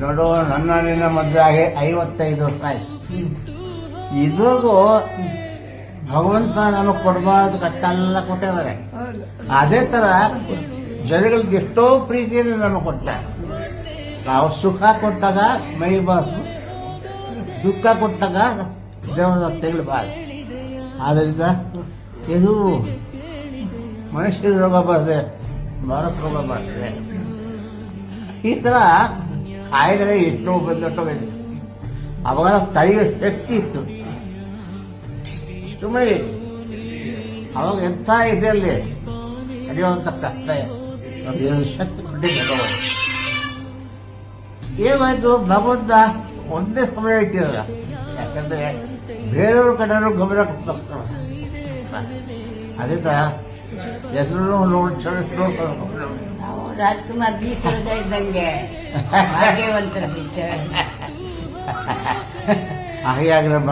ನೋಡು, ನನ್ನ ನಿನ್ನ ಮದುವೆ ಆಗಿ 55 ವರ್ಷ ಆಯ್ತು. ಇದ್ರಿಗೂ ಭಗವಂತ ನಮಗೆ ಕೊಡಬಾರ್ದು ಕಟ್ಟೆಲ್ಲ ಕೊಟ್ಟಿದ್ದಾರೆ. ಅದೇ ತರ ಜನಗಳಿಗೆ ಎಷ್ಟೋ ಪ್ರೀತಿಯನ್ನು ನಮಗೆ ಕೊಟ್ಟ. ನಾವು ಸುಖ ಕೊಟ್ಟಾಗ ಮೈಬಾರ್ದು, ದುಃಖ ಕೊಟ್ಟಾಗ ದೇವರ ತೆಗಳಬಾರ್ದು. ಆದ್ದರಿಂದ ಇದು ಮನುಷ್ಯರ ರೋಗ ಬರ್ತದೆ, ಭಾರತ ರೋಗ ಬರ್ತದೆ. ಈ ಥರ ಕಾಯಿಲೆ ಎಷ್ಟೋ ಬಂದೊಟ್ಟೋಗಿದೆ. ಅವಾಗ ತಡೆಯುವ ಶಕ್ತಿ ಇತ್ತು. ಸುಮ್ಮನೆ ಅವಾಗ ಎಂಥ ಇದರಲ್ಲಿ ನಡೆಯುವಂಥ ಕಷ್ಟ ಶಕ್ತಿ ಕೊಟ್ಟಿದ್ದ. ಏನಾಯ್ತು, ಭಗವಂತ ಒಂದೇ ಸಮಯ ಇಟ್ಟಿರಲ್ಲ. ಯಾಕಂದ್ರೆ ಬೇರೆಯವ್ರ ಕಡೆಯವರು ಗಮನ ಕೊಡ್ತಾರೆ. ಅದೇ ತರ ಎಲ್ಲರೂ ನಾವು ರಾಜ್ಕುಮಾರ್ ಬಿ ಸರೋಜ ಇದ್ದಂಗೆ ಭಾಗ್ಯವಂತರ ಪಿಕ್ಚರ್. ಹಾಗೆ ಆಗ್ರಮ್ಮ.